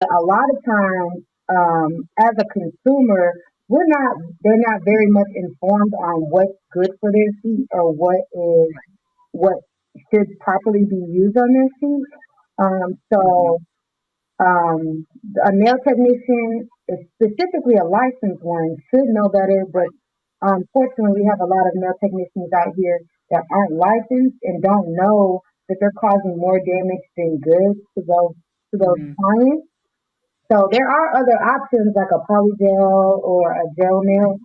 A lot of times, as a consumer, they're not very much informed on what's good for their feet or what should properly be used on their feet. Hmm. So a nail technician, specifically a licensed one, should know better. But unfortunately, we have a lot of nail technicians out here that aren't licensed and don't know that they're causing more damage than good to those Hmm. clients. So there are other options like a polygel or a gel nail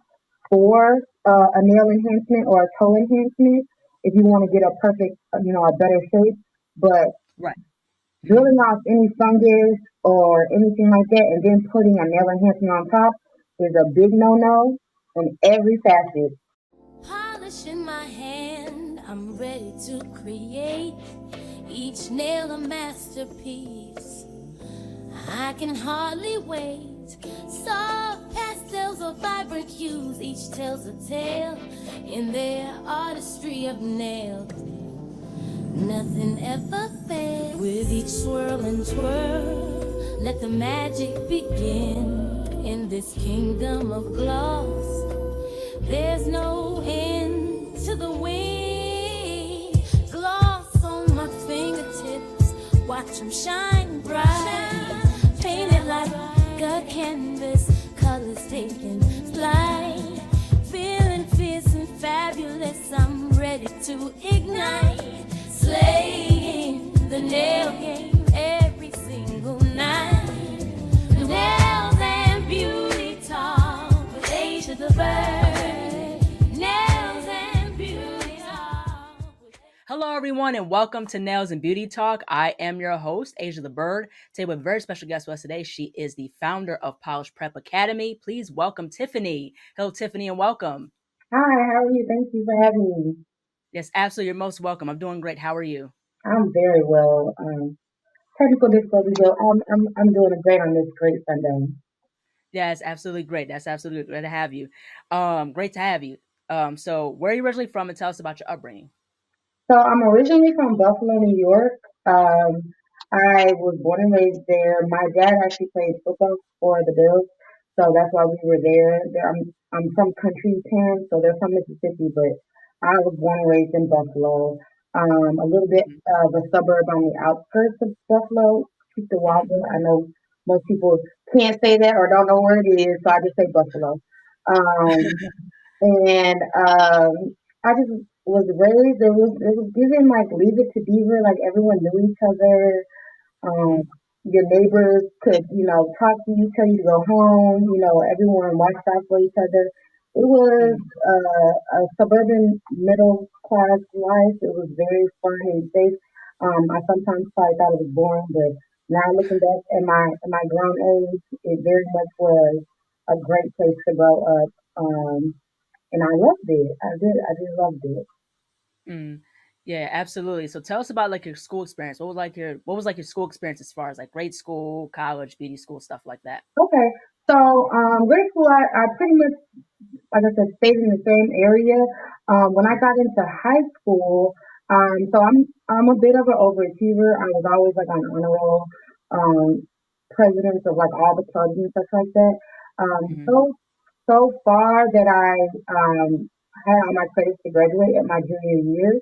for a nail enhancement or a toe enhancement if you want to get a perfect, a better shape. But Right. Hmm. drilling off any fungus or anything like that and then putting a nail enhancement on top is a big no-no in every facet. Polish in my hand, I'm ready to create each nail a masterpiece. I can hardly wait. Soft pastels or vibrant hues, each tells a tale in their artistry of nails. Nothing ever fails. With each swirl and twirl, let the magic begin in this kingdom of gloss. There's no end to the wind. Gloss on my fingertips, watch them shine bright. Painted like a canvas, colors taking flight. Feeling fierce and fabulous, I'm ready to ignite. Slaying the nail game every single night. Nails and beauty talk with Asia the bird. Nails and beauty talk. Hello, everyone, and welcome to Nails and Beauty Talk. I am your host, Asia the Bird. Today, with a very special guest with us today. She is the founder of Polish Prep Academy. Please welcome Tiffani. Hello, Tiffani, and welcome. Hi, how are you? Thank you for having me. Yes, absolutely. You're most welcome. I'm doing great. How are you? I'm very well. Technical difficulties, though. I'm doing great on this great Sunday. That's absolutely great. That's absolutely great to have you. Great to have you. So where are you originally from, and tell us about your upbringing? So I'm originally from Buffalo, New York. I was born and raised there. My dad actually played football for the Bills, so that's why we were there. I'm from country town, so they're from Mississippi, but I was born and raised in Buffalo. A little bit Hmm. of a suburb on the outskirts of Buffalo, Hmm. Cheektowaga. I know most people can't say that or don't know where it is, so I just say Buffalo. Um, and I just was raised. It was given like leave it to beaver. Like everyone knew each other. Um, Hmm. your neighbors could talk to you, tell you to go home. Everyone watched out for each other. It was Hmm. a suburban middle class life. It was very fun and safe. I sometimes probably thought it was boring, but now looking back at my grown age, it very much was a great place to grow up. And I loved it. I did. I just loved it. Mm. Yeah, absolutely. So tell us about like your school experience. What was like your school experience as far as like grade school, college, beauty school, stuff like that? Okay. So, grade school, I pretty much, like I said, stayed in the same area. When I Mm. got into high school, so I'm a bit of an overachiever. I was always like on honor roll, presidents of like all the clubs and stuff like that. Mhm. So far that I had all my credits to graduate at my junior year.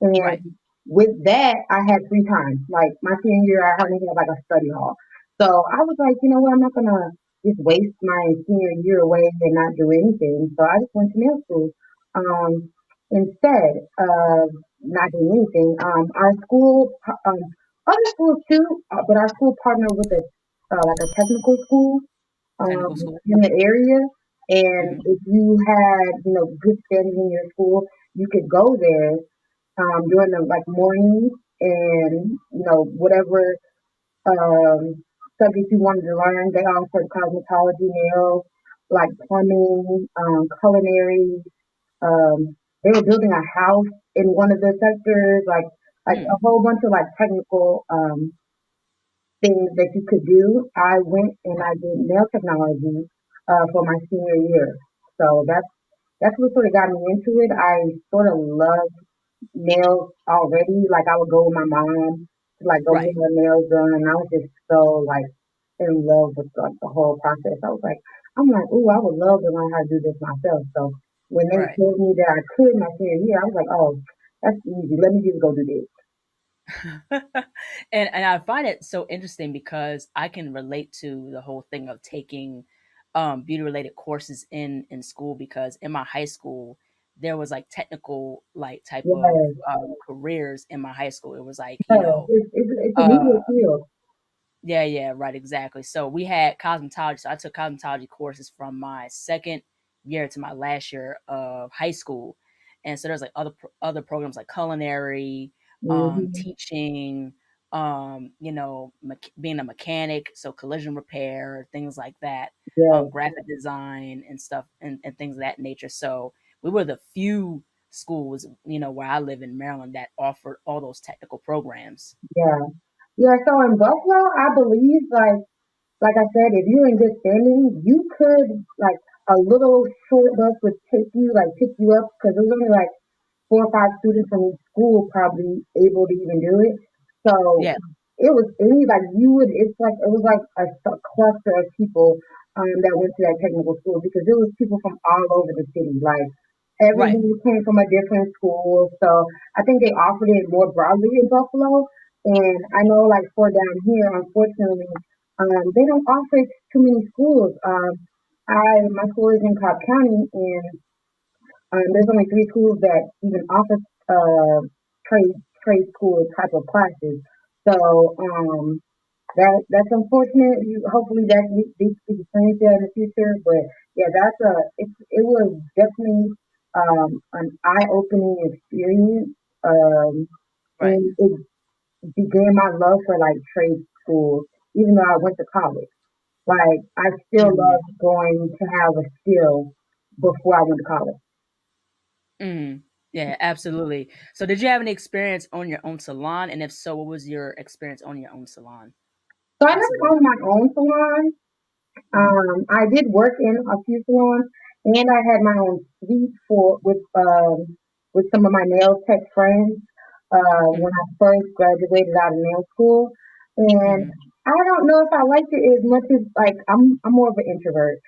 And Right. with that, I had free time. Like my senior year, I hardly had like a study hall. So I was like, you know what, I'm not gonna just waste my senior year away and not do anything. So I just went to nail school. Instead of not doing anything, our school, other schools too, but our school partnered with a like a technical school Technical school. in the area. And Mhm. if you had, good standing in your school, you could go there during the like mornings and whatever subject you wanted to learn. They offered cosmetology, nails, like plumbing, culinary. They were building a house in one of the sectors, like a Mm. whole bunch of like technical things that you could do. I went and Right. I did nail technology for my senior year. So that's what sort of got me into it. I sort of loved nails already. Like I would go with my mom to like go get Right. her nails done, and I was just so like in love with like the whole process. I'm like, ooh, I would love to learn how to do this myself. So when they Right. told me that I could my senior year, I was like, oh, that's easy. Let me just go do this. And I find it so interesting because I can relate to the whole thing of taking beauty related courses in school, because in my high school there was like technical like type of Yes, careers in my high school. It was like, yes. It's a uh media field. yeah, yeah, right, exactly. So we had cosmetology. So I took cosmetology courses from my second year to my last year of high school, and so there's like other programs like culinary, Hmm. teaching, being a mechanic, so collision repair, things like that, Yes, graphic design and stuff, and things of that nature. So we were the few schools, where I live in Maryland, that offered all those technical programs. yeah. Yeah, so in Buffalo, I believe like I said, if you're in good standing, you could like a little short bus would pick you up because it was only like 4 or 5 students from each school probably able to even do it. So Yeah, it was any like you would it's like it was like a cluster of people that went to that technical school because it was people from all over the city. Like right, everybody came from a different school. So I think they offered it more broadly in Buffalo. And I know like for down here, unfortunately, they don't offer it to too many schools. My school is in Cobb County, and there's only 3 schools that even offer trade trade school type of classes. So that's unfortunate. Hopefully that these people change that in the future. But yeah, it was definitely an eye opening experience. right. And it began my love for like trade schools, even though I went to college. Like I still love Mhm. going to have a skill before I went to college. Mhm. Yeah, absolutely. So did you have any experience on your own salon? And if so, what was your experience on your own salon, So I never possibly? owned my own salon. Mhm. I did work in a few salons, and I had my own suite for with some of my nail tech friends when Mhm. I first graduated out of nail school. And Mhm. I don't know if I liked it as much as like I'm more of an introvert,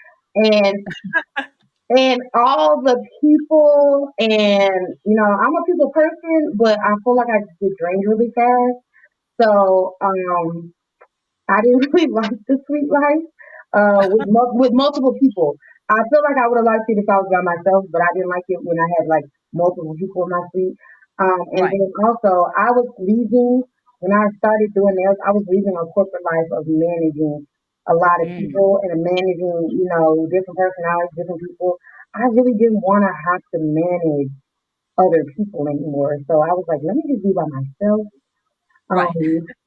and all the people, and I'm a people person, but I feel like I get drained really fast. So I didn't really like the sweet life with multiple people. I feel like I would have liked it if I was by myself, but I didn't like it when I had like multiple people in my suite. And Right. then also, I was leaving when I started doing nails. I was leaving a corporate life of managing a lot of Mm. people and managing, different personalities, different people. I really didn't want to have to manage other people anymore. So I was like, let me just be by myself. Right.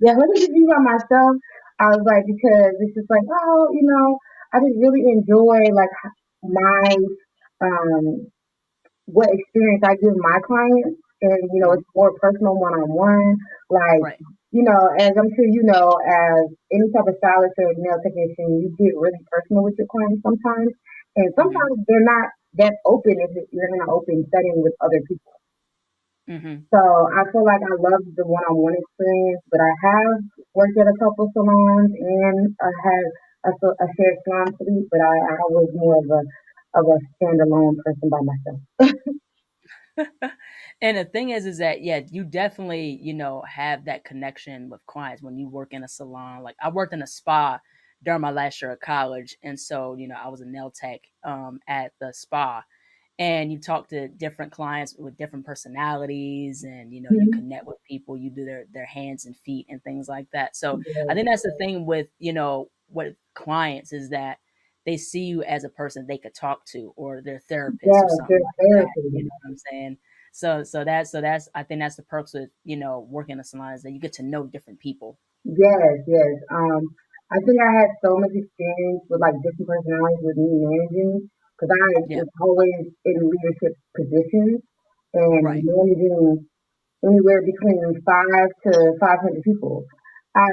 Yeah, let me just be by myself. I was like, because it's just like, oh, I just really enjoy like my um what experience I give my clients, and Mhm. it's more personal, one on one. Like, Right. as I'm sure you know, as any type of stylist or nail technician, you get really personal with your clients sometimes, and Mhm. sometimes they're not that open if you're in an open setting with other people. Mhm. So I feel like I love the one-on-one experience, but I have worked at a couple salons and I had a shared salon suite, but I was more of a standalone person by myself. And the thing is that yeah, you definitely, have that connection with clients when you work in a salon. Like I worked in a spa during my last year of college, and so, I was a nail tech at the spa, and you talk to different clients with different personalities, and you Mhm. connect with people, you do their hands and feet and things like that. So I Yeah, think that's the thing with, what clients is that they see you as a person they could talk to, or their therapist or yeah, something there's like that, you therapy. know what I'm saying? So that's I think that's the perks with, working in a salon, is that you get to know different people. Yes, yes. I think I had so much experience with like different personalities with me managing because I Yeah. was always in leadership positions and Right. managing anywhere between 5 to 500 people. I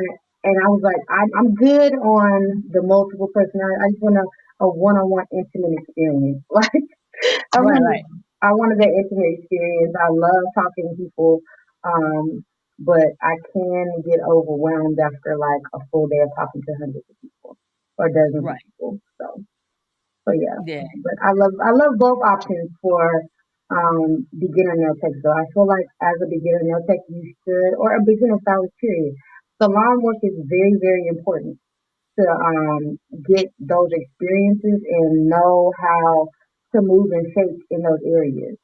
and I was like, I'm good on the multiple personality. I just want a one-on-one intimate experience. Like I Right, wanted, right. I wanted that intimate experience. I love talking to people. Um, but I can get overwhelmed after like a full day of talking to hundreds of people or dozens of Right. people. So yeah, Yeah. but I love both options for beginner nail tech. So I feel like as a beginner nail tech, you should, or a beginner stylist period. Salon work is very very important to get those experiences and know how to move and shape in those areas.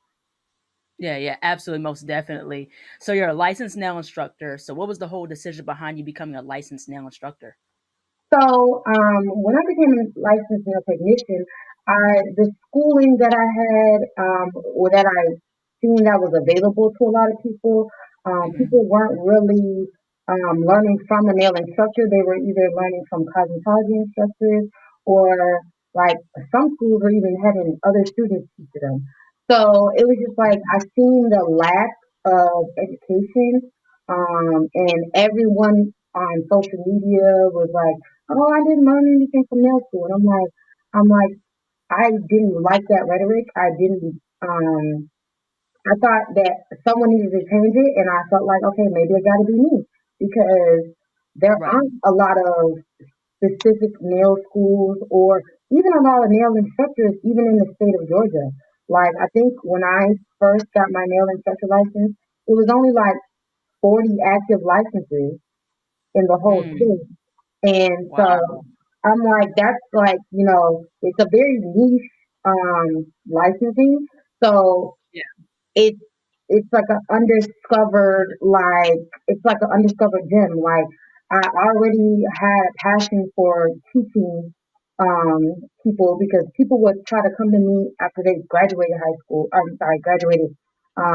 Yeah, yeah, absolutely, most definitely. So you're a licensed nail instructor. So what was the whole decision behind you becoming a licensed nail instructor? So when I became a licensed nail technician, the schooling that I had or that I seen that was available to a lot of people, Hmm. people weren't really learning from a nail instructor. They were either learning from cosmetology instructors or like some schools were even having other students teach them. So it was just like I seen the lack of education, and everyone on social media was like, oh, I didn't learn anything from nail school. And I'm like, I didn't like that rhetoric. I thought that someone needed to change it, and I felt like, okay, maybe it got to be me because there Right. aren't a lot of specific nail schools or even a lot of nail instructors, even in the state of Georgia. Like, I think when I first got my nail instructor license, it was only like 40 active licenses in the whole Mm, state. And so wow. I'm like, that's like, it's a very niche licensing. So Yeah. it's it's like an undiscovered it's like an undiscovered gem. Like I already had a passion for teaching um people because people would try to come to me after they graduated high school. I'm sorry, graduated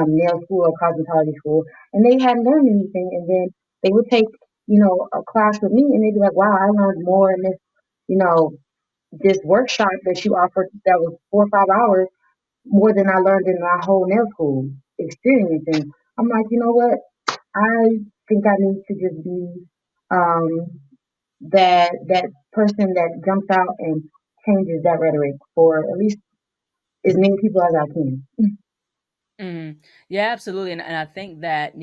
nail school or cosmetology school, and they hadn't learned anything, and then they would take a class with me, and they'd be like, "Wow, I learned more in you know this workshop that you offered that was 4 or 5 hours more than I learned in my whole nail school experience." And I'm like, you know what? I think I need to just be um, that person that jumps out and changes that rhetoric for at least as many people as I can. Mhm. Yeah, absolutely, and I think that,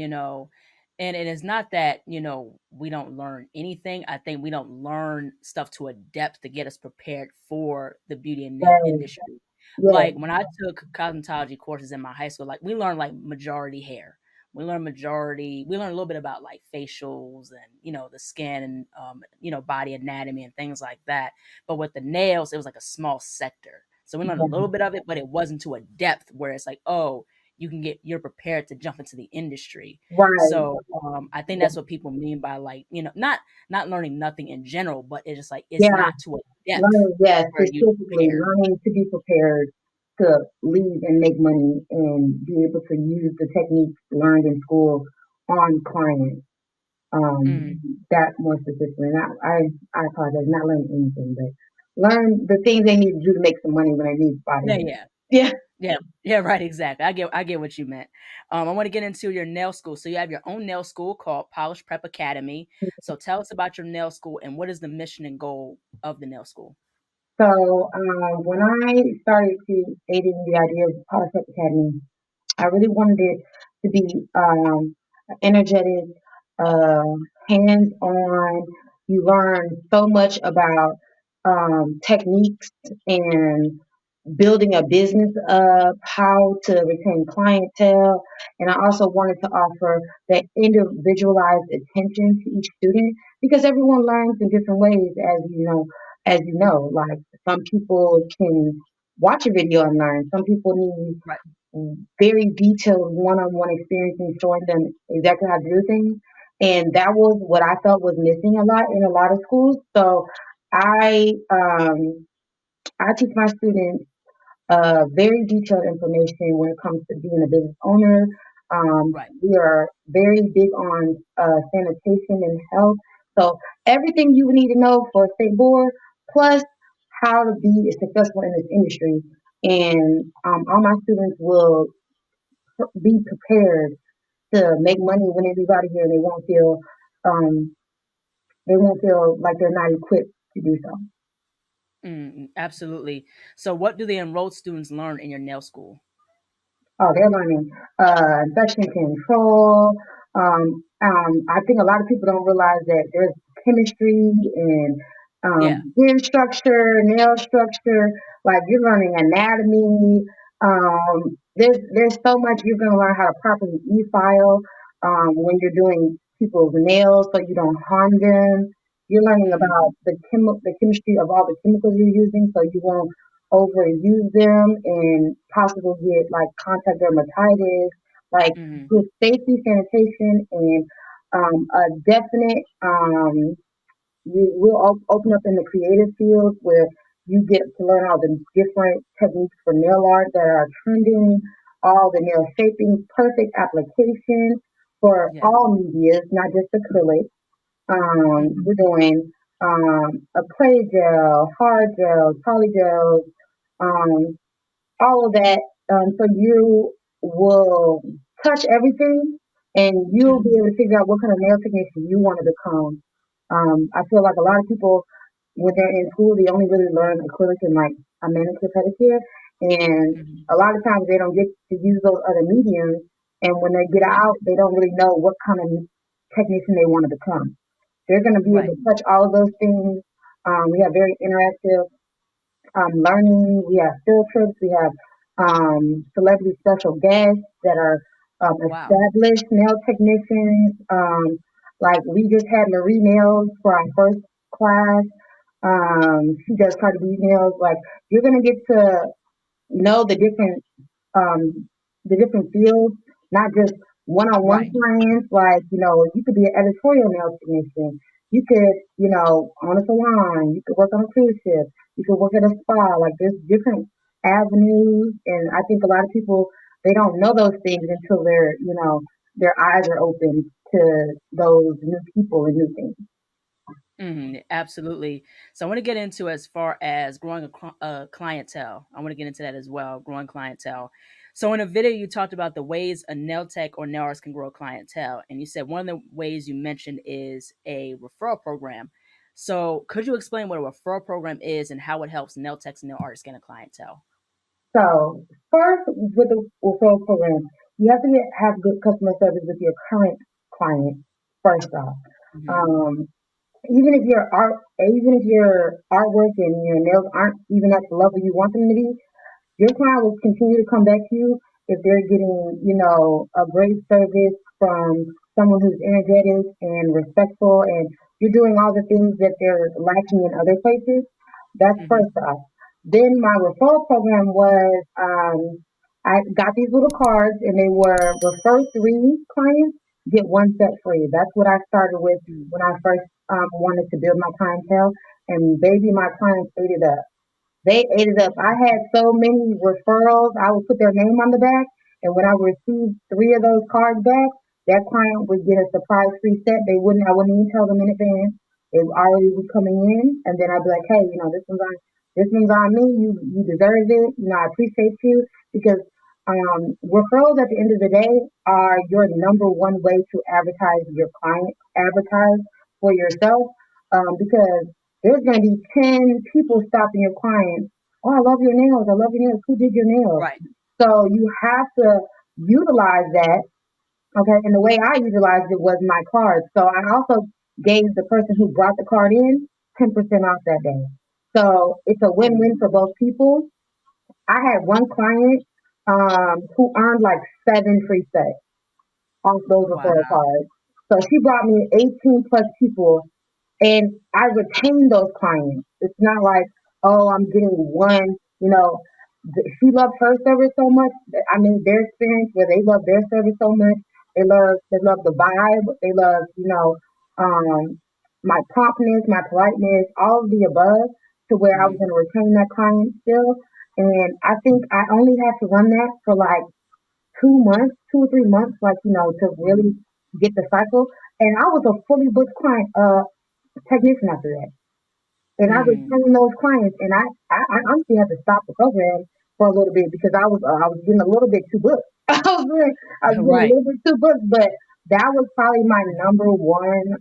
and it is not that, we don't learn anything. I think we don't learn stuff to a depth to get us prepared for the beauty and nail Yes, industry. yes, Like, when I took cosmetology courses in my high school, like, we learned, like, majority hair. We learned a little bit about, like, facials and, the skin and, body anatomy and things like that. But with the nails, it was like a small sector. So we learned a little yes, bit of it, but it wasn't to a depth where it's like, "Oh, you're prepared to jump into the industry." right. So, I think Yeah, that's what people mean by, like, not learning nothing in general, but it's just like it's yeah, not to a depth learning, yes, where you specifically prepare. learning to be prepared to leave and make money and be able to use the techniques learned in school on clients. Mhm. That more specifically. And I apologize, not learn anything, but learn the things they need to do to make some money when they need body Yeah, hair. yeah. Yeah. Yeah, yeah, right, exactly. I get what you meant. I wanna get into your nail school. So you have your own nail school called Polish Prep Academy. So tell us about your nail school and what is the mission and goal of the nail school? So when I started creating the idea of Politics Academy, I really wanted it to be energetic, uh, hands-on. You learn so much about techniques and building a business up, how to retain clientele, and I also wanted to offer that individualized attention to each student because everyone learns in different ways, as you know, like some people can watch a video and learn. Some people need Right. very detailed one-on-one experience and showing them exactly how to do things. And that was what I felt was missing a lot in a lot of schools. So I I teach my students very detailed information when it comes to being a business owner. Right. We are very big on sanitation and health. So everything you would need to know for a state board, plus how to be successful in this industry. And all my students will be prepared to make money when they leave out of here, and um, they won't feel like they're not equipped to do so. Absolutely. So what do the enrolled students learn in your nail school? Oh, they're learning infection control, I think a lot of people don't realize that there's chemistry and Yeah. skin structure, nail structure. Like you're learning anatomy. There's so much you're gonna learn how to properly e-file when you're doing people's nails so you don't harm them. You're learning Mm-hmm. about the chemistry of all the chemicals you're using so you won't overuse them and possibly get like contact dermatitis, like Mm-hmm. good safety, sanitation, and a definite. You will open up in the creative field where you get to learn all the different techniques for nail art that are trending, all the nail shaping, perfect application for Yeah. all medias, not just acrylic. Mm-hmm. We're doing a clay gel, hard gel, poly gels, um, all of that. So you will touch everything and you'll be Mm-hmm. able to figure out what kind of nail technician you want to become. I feel like a lot of people, when they're in school, they only really learn acrylic and like a manicure pedicure. And Mm-hmm. a lot of times they don't get to use those other mediums. And when they get Yeah. out, they don't really know what kind of technician they want to become. They're going to be able Right. to touch all of those things. We have very interactive learning. We have field trips. We have celebrity special guests that are Wow. established nail technicians. Like we just had Marie Nails for our first class. She does Cardi B nails. Like you're gonna get to know um, the different fields, not just one-on-one Right. clients. Like, you could be an editorial nail technician. You could, own a salon. You could work on a cruise ship. You could work at a spa. Like, there's different avenues, and I think a lot of people they don't know those things until their eyes are open to those new people and new things. Absolutely. So I want to get into as far as growing a clientele. I want to get into that as well, growing clientele. So in a video, you talked about the ways a nail tech or nail artist can grow a clientele, and you said one of the ways you mentioned is a referral program. So could you explain what a referral program is and how it helps nail techs and nail artists get a clientele? So first, with the referral program, you have to have good customer service with your current client. First off, Hmm. um, even if your artwork and your nails aren't even at the level you want them to be, your client will continue to come back to you if they're getting, a great service from someone who's energetic and respectful and you're doing all the things that they're lacking in other places. That's Hmm. first off. Then my referral program was I got these little cards and they were refer three clients, get one set free. That's what I started with when I first wanted to build my clientele. And baby, my clients ate it up. They ate it up. I had so many referrals. I would put their name on the back, and when I received three of those cards back, that client would get a surprise free set. I wouldn't even tell them in advance. It already was coming in, and then I'd be like, hey, this one's on me. You deserve it. I appreciate you because referrals at the end of the day are your number one way to advertise your client, advertise for yourself, because there's going to be 10 people stopping your client. Oh, I love your nails. I love your nails. Who did your nails? Right. So you have to utilize that. Okay. And the way I utilized it was my card. So I also gave the person who brought the card in 10% off that day. So it's a win-win for both people. I had one client who earned like 7 free sets off those referral Wow. cards. So she brought me 18 plus people and I retain those clients. It's not like, oh, I'm getting one. She loved her service so much. I mean, their experience where they love their service so much. They love the vibe. They love, my promptness, my politeness, all of the above. To where I was Hmm. going to retain that client still. And I think I only had to run that for like 2 months, 2 or 3 months, like to Hmm. really get the cycle. And I was a fully booked client. Technician after that. And I was Mm. telling those clients, and I honestly had to stop the program for a little bit because I was getting a little bit too booked. I was getting a Right. little bit too booked, but that was probably my number one.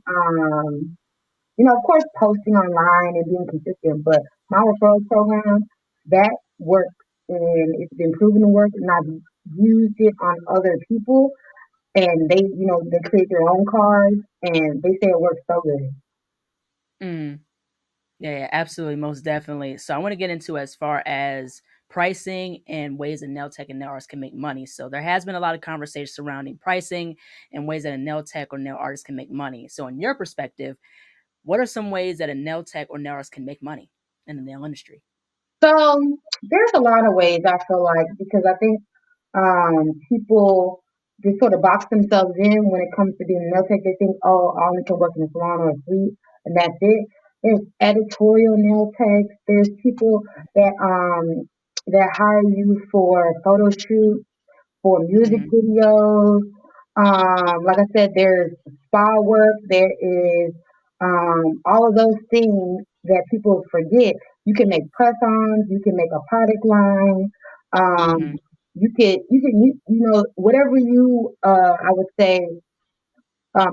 Of course, posting online and being consistent, but my referral program that works, and it's been proven to work, and I've used it on other people and they create their own cars, and they say it works so good. Mm. Yeah, yeah, absolutely, most definitely. So I want to get into as far as pricing and ways that nail tech and nail artists can make money. So there has been a lot of conversation surrounding pricing and ways that a nail tech or nail artist can make money. So in your perspective, what are some ways that a nail tech or nail artist can make money in the nail industry? So there's a lot of ways I feel like, because I think people just sort of box themselves in when it comes to being a nail tech. They think, oh, I only can work in a salon or a suite, and that's it. There's editorial nail techs. There's people that hire you for photo shoots, for music Mm-hmm. videos. Like I said, there's spa work. There is all of those things that people forget. You can make press-ons. You can make a product line. Mm-hmm. Whatever you I would say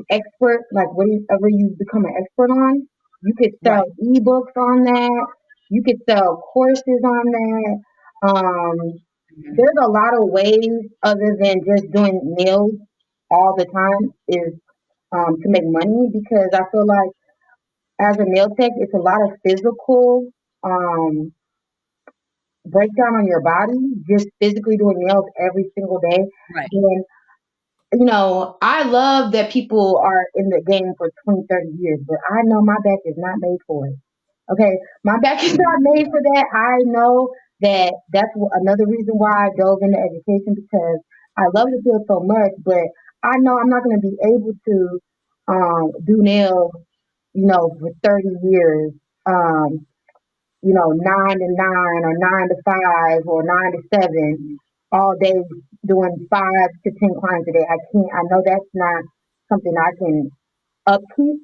expert, like whatever you become an expert on. You could sell Right. ebooks on that. You could sell courses on that. Mm-hmm. There's a lot of ways other than just doing nails all the time is to make money, because I feel like as a nail tech, it's a lot of physical um, breakdown on your body, just physically doing nails every single day. Right. And, I love that people are in the game for 20, 30 years, but I know my back is not made for it. Okay, my back is not Mm-hmm. made for that. I know that that's another reason why I dove into education, because I love the field so much, but I know I'm not going to be able to do nails, for 30 years, 9 to 9 or 9 to 5 or 9 to 7 Mm-hmm. all day doing 5 to 10 clients a day. I can't. I know that's not something I can upkeep.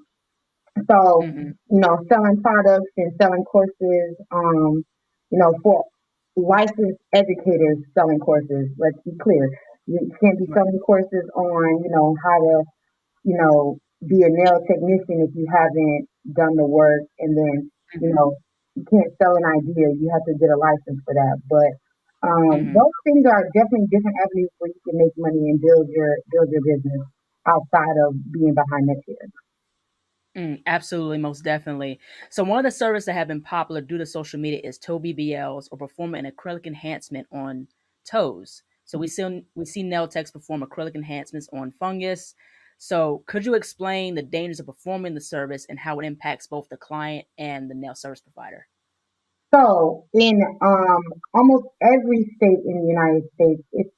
So, Mm-hmm. selling products and selling courses, for licensed educators selling courses, let's be clear. You can't be Right. selling courses on, how to, be a nail technician if you haven't done the work. And then, Mm-hmm. you can't sell an idea. You have to get a license for that. But Mm-hmm. those things are definitely different avenues where you can make money and build your business outside of being behind the chair. Absolutely, most definitely. So one of the services that have been popular due to social media is toe BBLs, or performing an acrylic enhancement on toes. So we see nail techs perform acrylic enhancements on fungus. So could you explain the dangers of performing the service and how it impacts both the client and the nail service provider? So, in almost every state in the United States, it's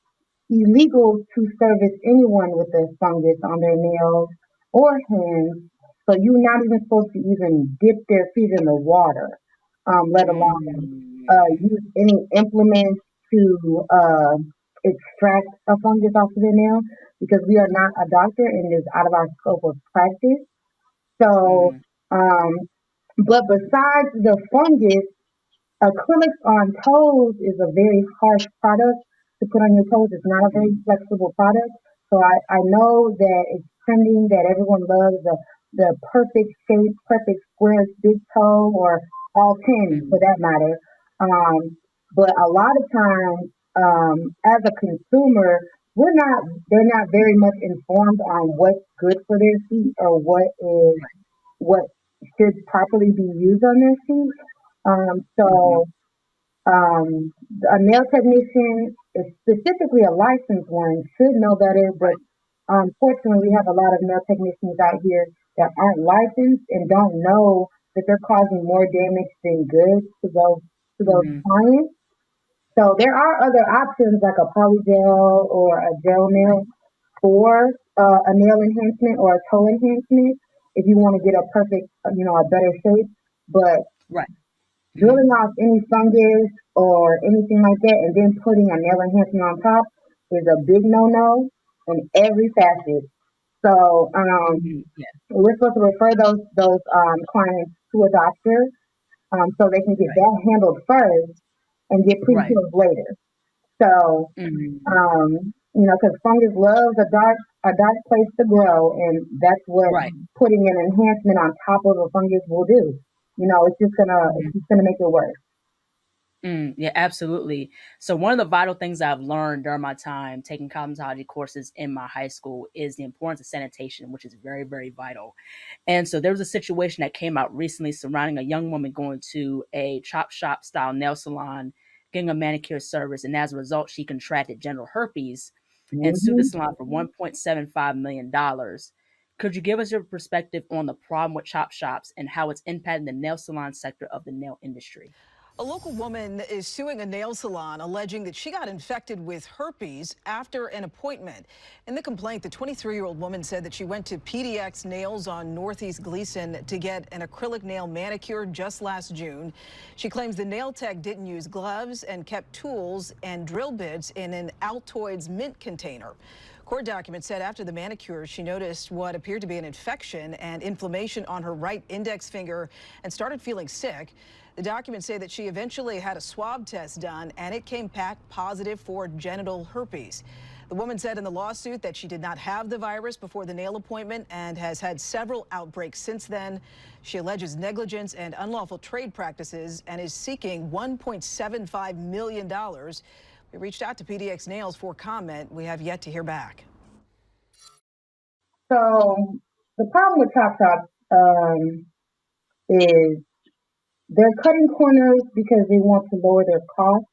illegal to service anyone with a fungus on their nails or hands. So, you're not even supposed to even dip their feet in the water, let alone Mm, use any implements to extract a fungus off of their nail, because we are not a doctor and it is out of our scope of practice. So, mm, um, but besides the fungus, acrylics on toes is a very harsh product to put on your toes. It's not a very mm, flexible product. So I know that it's trending, that everyone loves the perfect shape, perfect square, big toe, or all 10 for mm, that matter. But a lot of times, as a consumer, they're not very much informed on what's good for their feet, or what should properly be used on their feet. mhm, So a nail technician, specifically a licensed one, should know better. But right. unfortunately, we have a lot of nail technicians out here that aren't licensed and don't know that they're causing more damage than good to those Mhm, clients. So there are other options like a polygel or a gel right. nail for a nail enhancement or a toe enhancement if you want to get a perfect, a better shape. But Right. Mhm, drilling off any fungus or anything like that and then putting a nail enhancement on top is a big no-no in every facet. So yeah. we're supposed to refer those clients to a doctor, so they can get Right. that handled first and get Right. pre-healed later. So Mhm, because fungus loves a dark place to grow, and that's what right. putting an enhancement on top of a fungus will do. It's just gonna Mhm. make it worse. Yeah, absolutely. So one of the vital things I've learned during my time taking cosmetology courses in my high school is the importance of sanitation, which is very, very vital. And so there was a situation that came out recently surrounding a young woman going to a chop shop style nail salon, getting a manicure service, and as a result, she contracted genital herpes and sued the Hmm. salon for $1.75 million. Could you give us your perspective on the problem with chop shops and how it's impacting the nail salon sector of the nail industry? A local woman is suing a nail salon alleging that she got infected with herpes after an appointment. In the complaint, the 23-year-old woman said that she went to PDX Nails on Northeast Gleason to get an acrylic nail manicure just last June. She claims the nail tech didn't use gloves and kept tools and drill bits in an Altoids mint container. Court documents said after the manicure, she noticed what appeared to be an infection and inflammation on her right index finger and started feeling sick. The documents say that she eventually had a swab test done and it came back positive for genital herpes. The woman said in the lawsuit that she did not have the virus before the nail appointment and has had several outbreaks since then. She alleges negligence and unlawful trade practices and is seeking $1.75 million. We reached out to PDX Nails for comment. We have yet to hear back. So the problem with Chop Shops is they're cutting corners because they want to lower their costs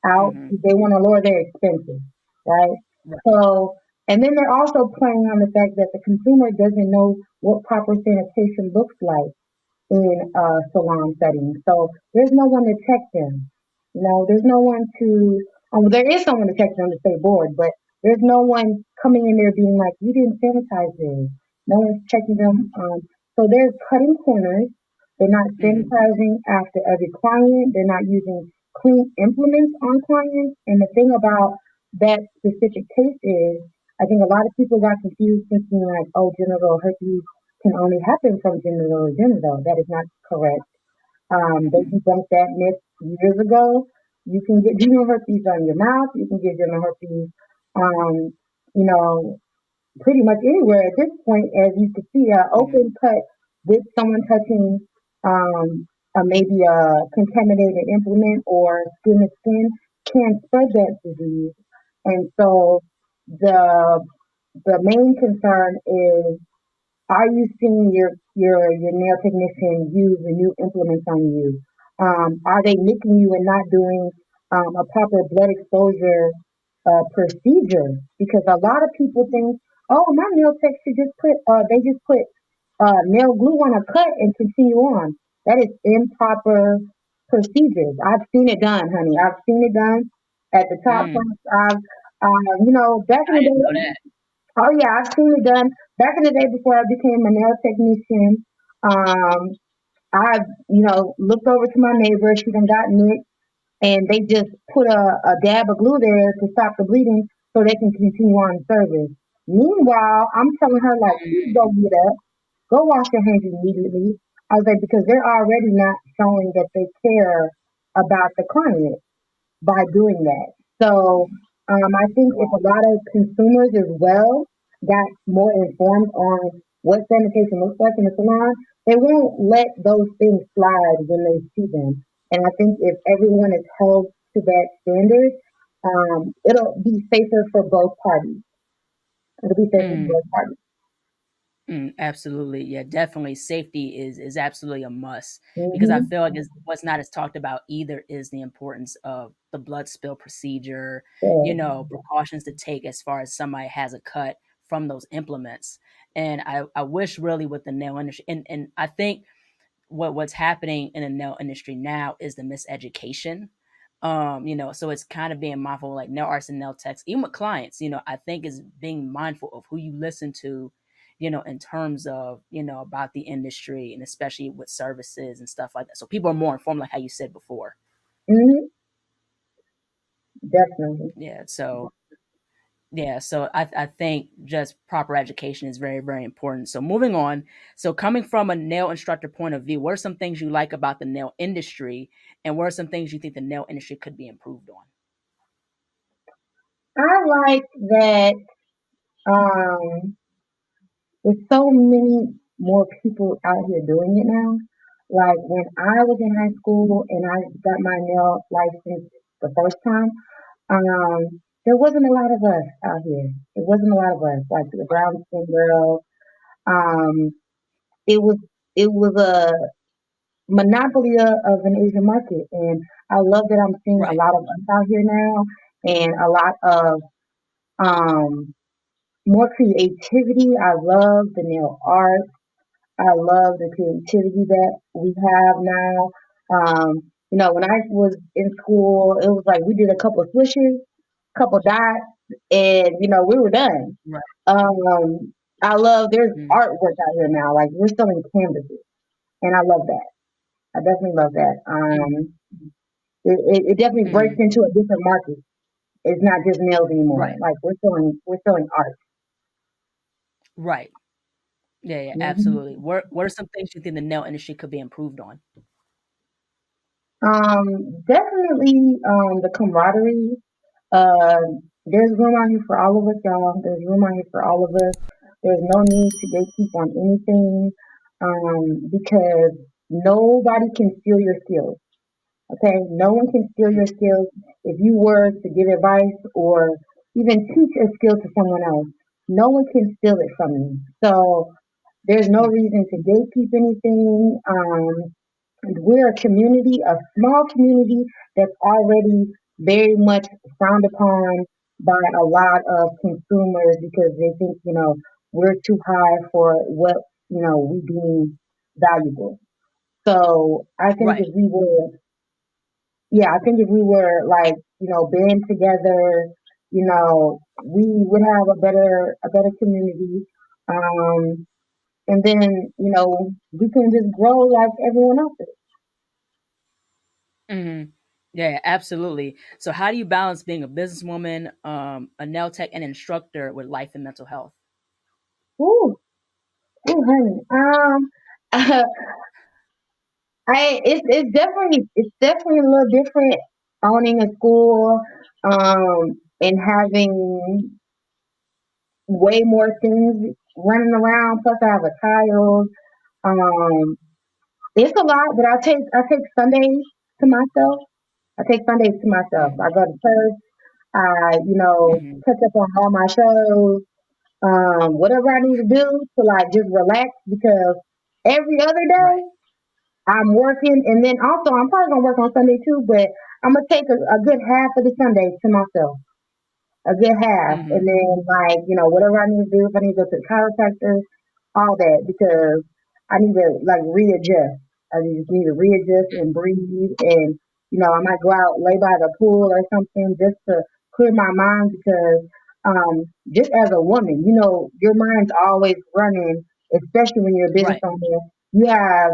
out. Hmm. They want to lower their expenses, right? Right. So, and then they're also playing on the fact that the consumer doesn't know what proper sanitation looks like in a salon setting. So there's no one to check them. There's no one to, there is someone to check them to stay bored, but there's no one coming in there being like, you didn't sanitize this. No one's checking them. So they're cutting corners. They're not Hmm. sanitizing after every client. They're not using clean implements on clients. And the thing about that specific case is, I think a lot of people got confused thinking like, oh, genital herpes can only happen from genital to genital. That is not correct. They Hmm. debunked that myth years ago. You can get genital herpes on your mouth. You can get genital herpes, um, you know, pretty much anywhere at this point. As you can see, an Hmm. open cut with someone touching maybe a contaminated implement or skin to skin can spread that disease. And so the the main concern is, are you seeing your nail technician use the new implements on you? Are they nicking you and not doing a proper blood exposure procedure? Because a lot of people think, oh, my nail tech should just put they just put nail glue on a cut and continue on. That is improper procedures. I've seen it done, honey. I've seen it done at the top Mm. shops. Back in I the didn't know day, that. oh yeah, I've seen it done back in the day before I became a nail technician. Um, I, looked over to my neighbor. She done got nicked, and they just put a dab of glue there to stop the bleeding so they can continue on service. Meanwhile, I'm telling her like, please go get up, go wash your hands immediately. I was like, because they're already not showing that they care about the client by doing that. So I think if a lot of consumers as well got more informed on what sanitation looks like in the salon, they won't let those things slide when they see them. And I think if everyone is held to that standard, it'll be safer for both parties. It'll be safer for Mm. both parties. Absolutely. Yeah, definitely safety is absolutely a must because I Hmm. feel like what's not as talked about either is the importance of the blood spill procedure, Yeah. precautions to take as far as somebody has a cut from those implements. And I wish really with the nail industry and I think what's happening in the nail industry now is the miseducation. So it's kind of being mindful like nail artists and nail techs, even with clients, I think is being mindful of who you listen to, in terms of, about the industry and especially with services and stuff like that. So people are more informed, like how you said before. Hmm. Definitely. Yeah. So I think just proper education is very, very important. So moving on. So coming from a nail instructor point of view, what are some things you like about the nail industry and what are some things you think the nail industry could be improved on? I like that um, there's so many more people out here doing it now. Like when I was in high school and I got my nail license the first time, there wasn't a lot of us out here. It wasn't a lot of us, like the brown skin girls. Um, it was it was a monopoly of an Asian market, and I love that I'm seeing a Right. lot of us out here now, and a lot of um more creativity. I love the nail art. I love the creativity that we have now. When I was in school, it was like we did a couple of swishes, couple dots, and we were done. Right. Um, I love there's Mm. artwork out here now. Like we're selling canvases, and I love that. I definitely love that. Mm. It definitely breaks Mm. into a different market. It's not just nails anymore. Right. Like we're selling art. Right. Yeah, yeah, Mhm. absolutely. What are some things you think the nail industry could be improved on? Definitely the camaraderie. There's room out here for all of us, y'all. There's room out here for all of us. There's no need to gatekeep on anything, because nobody can steal your skills. Okay, no one can steal Mm. your skills. If you were to give advice or even teach a skill to someone else, no one can steal it from you. So there's no Mm. reason to gatekeep anything. We're a community, a small community that's already very much frowned upon by a lot of consumers because they think, we're too high for what, we deem valuable. So I think Right. if we were, yeah, I think if we were like, band together, we would have a better community. Um, and then, we can just grow like everyone else. Mhm. Yeah, absolutely. So how do you balance being a businesswoman, a nail tech, and instructor with life and mental health? Ooh, ooh, honey. It's definitely a little different owning a school, and having way more things running around. Plus, I have a child. Um, it's a lot, but I take Sundays to myself. I take Sundays to myself. Mm. I go to church. I Mhm. catch up on all my shows. Whatever I need to do to like just relax because every other day Right. I'm working, and then also I'm probably gonna work on Sunday too, but I'm gonna take a good half of the Sundays to myself, a good half, and Mhm. then like whatever I need to do, if I need to go to the chiropractor, all that because I need to like readjust. I just need to readjust and breathe, and I might go out lay by the pool or something just to clear my mind because just as a woman, your mind's always running, especially when you're a business Right. owner. You have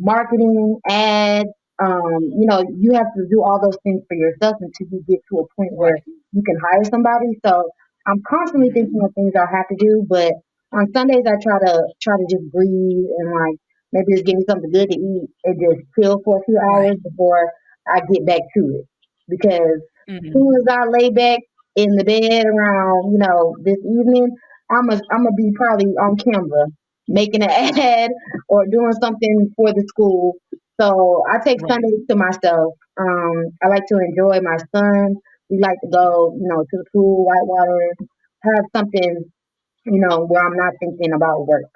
marketing, ads. You have to do all those things for yourself until you get to a point where Right. you can hire somebody. So I'm constantly Mhm. thinking of things I have to do, but on Sundays I try to just breathe and like maybe just give me something good to eat and just chill for a few Right. hours before I get back to it. Because Mhm. soon as I lay back in the bed around, this evening, I'm gonna be probably on camera making an ad or doing something for the school. So I take Right. Sundays to myself. I like to enjoy my son. We like to go, to the pool, whitewater, have something, where I'm not thinking about work.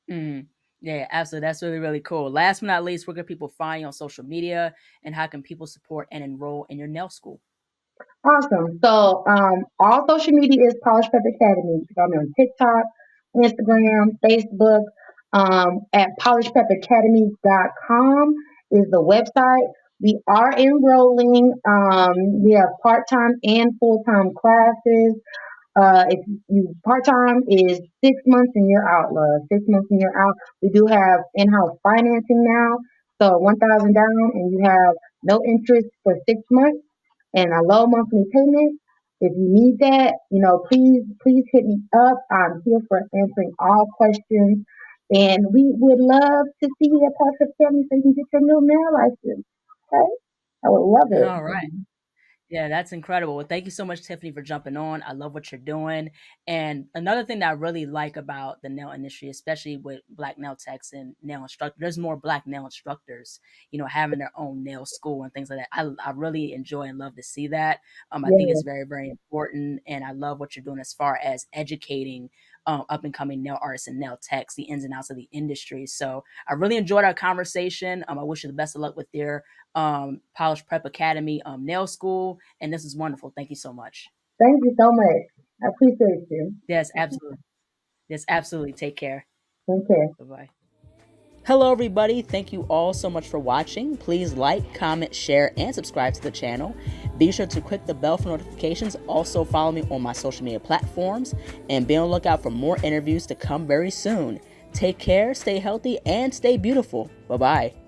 Mhm. Yeah, absolutely. That's really, really cool. Last but not least, where can people find you on social media, and how can people support and enroll in your nail school? Awesome. So, all social media is Polish Prep Academy. You can find me on TikTok, Instagram, Facebook, at polishprepacademy.com is the website. We are enrolling. We have part-time and full-time classes. If you part time is 6 months and you're out, love. 6 months and you're out. We do have in house financing now, so 1,000 down, and you have no interest for 6 months and a low monthly payment. If you need that, please hit me up. I'm here for answering all questions, and we would love to see you at Parker Family so you can get your new nail license. Okay, I would love it. All right. Yeah, that's incredible. Well, thank you so much, Tiffany, for jumping on. I love what you're doing. And another thing that I really like about the nail industry, especially with black nail techs and nail instructors, there's more black nail instructors, having their own nail school and things like that. I really enjoy and love to see that. I think Yeah. it's very, very important. And I love what you're doing as far as educating up and coming nail artists and nail techs, the ins and outs of the industry. So I really enjoyed our conversation. I wish you the best of luck with your Polish Prep Academy nail school. And this is wonderful. Thank you so much. Thank you so much. I appreciate you. Yes, absolutely. Yes, absolutely. Take care. Take care. Bye bye. Hello, everybody. Thank you all so much for watching. Please like, comment, share, and subscribe to the channel. Be sure to click the bell for notifications. Also, follow me on my social media platforms and be on the lookout for more interviews to come very soon. Take care, stay healthy, and stay beautiful. Bye bye.